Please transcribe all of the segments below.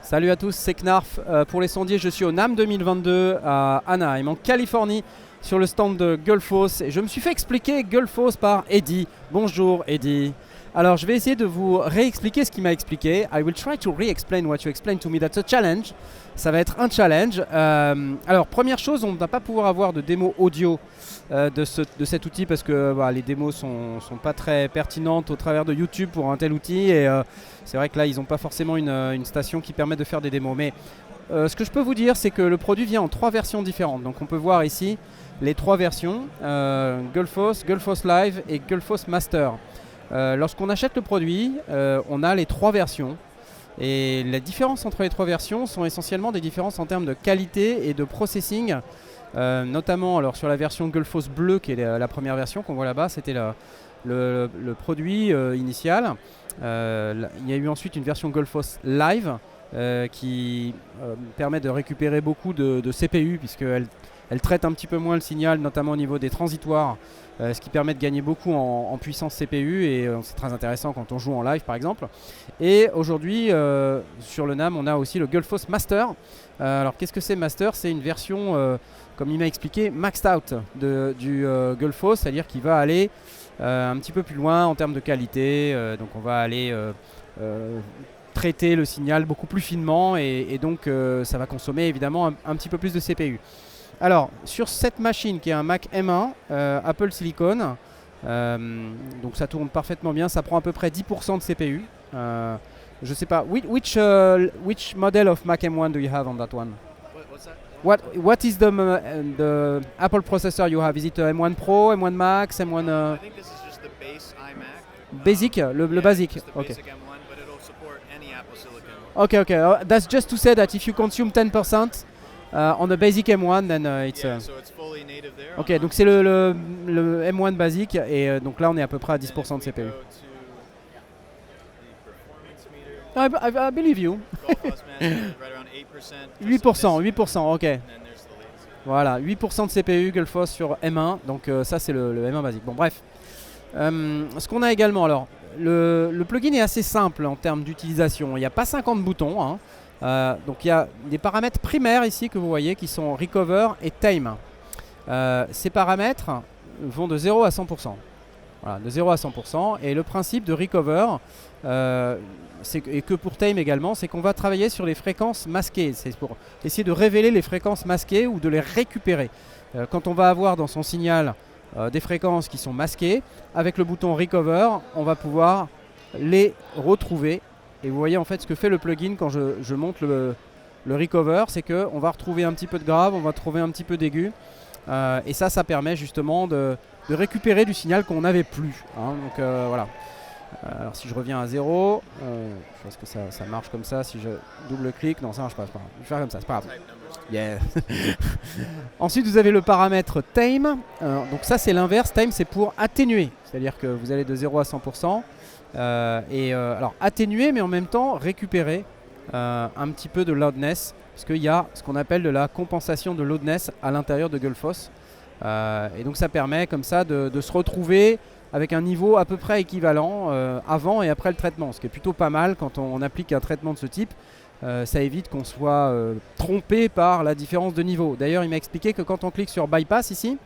Salut à tous, c'est Knarf. Pour les sondiers, je suis au NAMM 2022 à Anaheim, en Californie, sur le stand de Gullfoss. Et je me suis fait expliquer Gullfoss par Eddie. Bonjour Eddie. Alors je vais essayer de vous réexpliquer ce qu'il m'a expliqué. I will try to re-explain what you explained to me. That's a challenge. Ça va être un challenge. Alors première chose, on ne va pas pouvoir avoir de démo audio de cet outil parce que les démos sont pas très pertinentes au travers de YouTube pour un tel outil. Et c'est vrai que là, ils n'ont pas forcément une station qui permet de faire des démos. Mais ce que je peux vous dire, c'est que le produit vient en 3 versions différentes. Donc on peut voir ici les 3 versions, Gullfoss, Gullfoss Live et Gullfoss Master. Lorsqu'on achète le produit, on a les 3 versions. Et la différence entre les 3 versions sont essentiellement des différences en termes de qualité et de processing. Notamment alors, sur la version Gullfoss Bleu, qui est la première version qu'on voit là-bas, c'était le produit initial. Il y a eu ensuite une version Gullfoss Live qui permet de récupérer beaucoup de CPU, puisqu'elle traite un petit peu moins le signal, notamment au niveau des transitoires, ce qui permet de gagner beaucoup en puissance CPU, et c'est très intéressant quand on joue en live par exemple. Et aujourd'hui sur le NAMM, on a aussi le Gullfoss Master. Alors qu'est-ce que c'est Master? C'est une version, comme il m'a expliqué, maxed out du Gullfoss, c'est-à-dire qu'il va aller un petit peu plus loin en termes de qualité. Donc on va aller traiter le signal beaucoup plus finement, et donc ça va consommer évidemment un petit peu plus de CPU. Alors, sur cette machine qui est un Mac M1 Apple Silicon, donc ça tourne parfaitement bien, ça prend à peu près 10% de CPU. Je sais pas, which model of Mac M1 do you have on that one? What's that? What is the Apple processor you have? Is it a M1 Pro, M1 Max, M1 I think this is just the base iMac. Basic, le basic? Just the Okay. basic M1, but it'll support any Apple Silicon. Okay. That's just to say that if you consume 10% on the basic M1, then it's... So it's fully native there. Ok, donc c'est le M1 basique, et donc là on est à peu près à 10% de CPU. I believe you. 8%, ok. Voilà, 8% de CPU Gullfoss sur M1, donc ça c'est le M1 basique. Bon bref, ce qu'on a également, alors, le plugin est assez simple en termes d'utilisation. Il n'y a pas 50 boutons, hein. Donc il y a des paramètres primaires ici que vous voyez qui sont Recover et Tame. Ces paramètres vont de 0 à 100%. Voilà, de 0 à 100%. Et le principe de Recover, et que pour Tame également, c'est qu'on va travailler sur les fréquences masquées. C'est pour essayer de révéler les fréquences masquées ou de les récupérer. Quand on va avoir dans son signal des fréquences qui sont masquées, avec le bouton Recover, on va pouvoir les retrouver. Et vous voyez en fait ce que fait le plugin quand je monte le Recover, c'est qu'on va retrouver un petit peu de grave, on va trouver un petit peu d'aigu. Et ça permet justement de récupérer du signal qu'on n'avait plus, hein. Donc voilà. Alors si je reviens à 0, je pense que ça marche comme ça. Si je double-clique, non ça marche pas, c'est pas grave. Je vais faire comme ça, c'est pas grave. Yeah. Ensuite vous avez le paramètre Tame. Donc ça c'est l'inverse, Tame c'est pour atténuer. C'est-à-dire que vous allez de 0 à 100%. Alors atténuer, mais en même temps récupérer un petit peu de loudness, parce qu'il y a ce qu'on appelle de la compensation de loudness à l'intérieur de Gullfoss, et donc ça permet comme ça de se retrouver avec un niveau à peu près équivalent avant et après le traitement, ce qui est plutôt pas mal quand on applique un traitement de ce type. Ça évite qu'on soit trompé par la différence de niveau. D'ailleurs il m'a expliqué que quand on clique sur Bypass ici,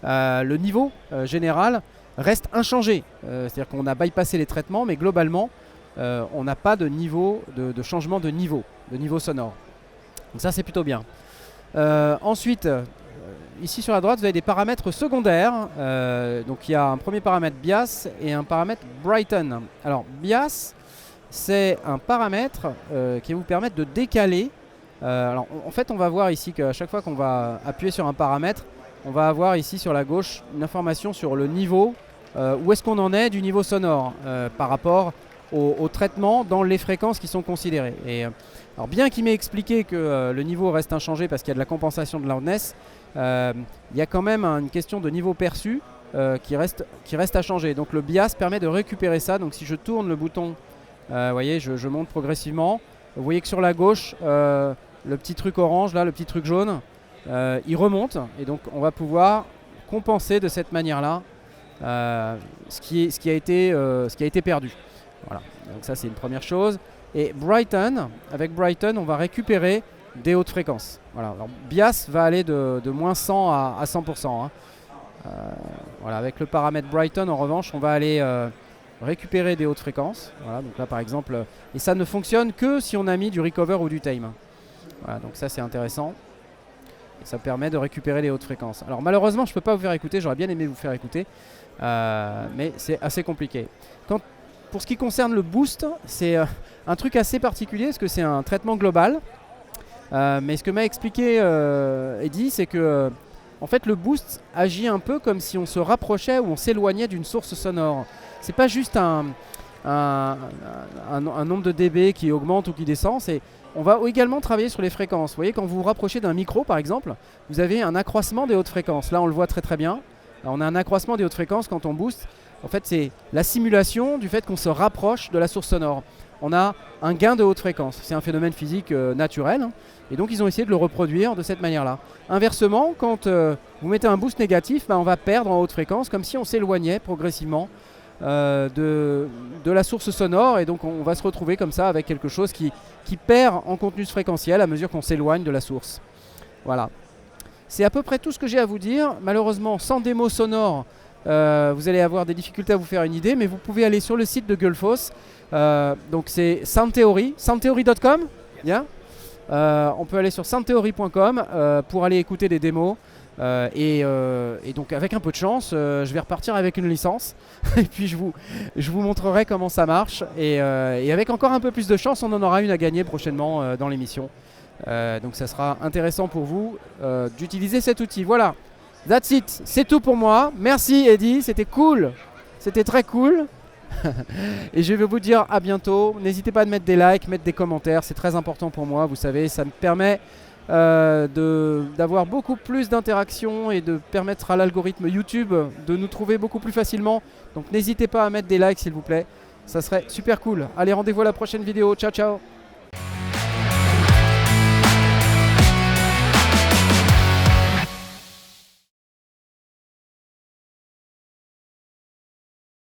le niveau général reste inchangé. C'est-à-dire qu'on a bypassé les traitements, mais globalement, on n'a pas de niveau de changement de niveau sonore. Donc ça, c'est plutôt bien. Ensuite, ici sur la droite, vous avez des paramètres secondaires. Donc il y a un premier paramètre Bias et un paramètre Brighten. Alors Bias, c'est un paramètre qui va vous permettre de décaler. Alors en fait, on va voir ici qu'à chaque fois qu'on va appuyer sur un paramètre, on va avoir ici sur la gauche une information sur le niveau, où est-ce qu'on en est du niveau sonore par rapport au traitement dans les fréquences qui sont considérées. Et alors bien qu'il m'ait expliqué que le niveau reste inchangé parce qu'il y a de la compensation de loudness, il y a quand même une question de niveau perçu qui reste à changer. Donc le bias permet de récupérer ça. Donc si je tourne le bouton, vous voyez, je monte progressivement. Vous voyez que sur la gauche, le petit truc orange, là, le petit truc jaune, il remonte. Et donc on va pouvoir compenser de cette manière-là ce qui a été perdu. Voilà. Donc ça c'est une première chose. Et Brighton, avec Brighton, on va récupérer des hautes fréquences. Voilà. Alors, Bias va aller de moins 100 à 100%. Hein. Voilà, avec le paramètre Brighton, en revanche, on va aller récupérer des hautes fréquences. Voilà, donc là, par exemple, et ça ne fonctionne que si on a mis du recover ou du tame. Voilà, donc ça, c'est intéressant. Et ça permet de récupérer les hautes fréquences. Alors, malheureusement, je ne peux pas vous faire écouter. J'aurais bien aimé vous faire écouter. Mais c'est assez compliqué. Pour ce qui concerne le boost, c'est un truc assez particulier parce que c'est un traitement global. Mais ce que m'a expliqué Eddy, c'est que en fait, le boost agit un peu comme si on se rapprochait ou on s'éloignait d'une source sonore. C'est pas juste un nombre de dB qui augmente ou qui descend. On va également travailler sur les fréquences. Vous voyez, quand vous vous rapprochez d'un micro, par exemple, vous avez un accroissement des hautes fréquences. Là, on le voit très très bien. Là, on a un accroissement des hautes fréquences quand on booste. En fait, c'est la simulation du fait qu'on se rapproche de la source sonore. On a un gain de haute fréquence. C'est un phénomène physique naturel. Hein. Et donc, ils ont essayé de le reproduire de cette manière-là. Inversement, quand vous mettez un boost négatif, on va perdre en haute fréquence, comme si on s'éloignait progressivement de la source sonore. Et donc, on va se retrouver comme ça avec quelque chose qui perd en contenu fréquentiel à mesure qu'on s'éloigne de la source. Voilà. C'est à peu près tout ce que j'ai à vous dire. Malheureusement, sans démo sonore, vous allez avoir des difficultés à vous faire une idée, mais vous pouvez aller sur le site de Gullfoss. Donc c'est Soundtheory, soundtheory.com. Yeah. On peut aller sur soundtheory.com pour aller écouter des démos. Et donc avec un peu de chance, je vais repartir avec une licence. Et puis je vous montrerai comment ça marche. Et avec encore un peu plus de chance, on en aura une à gagner prochainement dans l'émission. Donc ça sera intéressant pour vous d'utiliser cet outil. Voilà, that's it, c'est tout pour moi. Merci Eddy, c'était cool, c'était très cool. Et je vais vous dire à bientôt. N'hésitez pas à mettre des likes, mettre des commentaires, c'est très important pour moi, vous savez, ça me permet d'avoir beaucoup plus d'interactions et de permettre à l'algorithme YouTube de nous trouver beaucoup plus facilement. Donc n'hésitez pas à mettre des likes s'il vous plaît, ça serait super cool. Allez, rendez-vous à la prochaine vidéo, ciao ciao.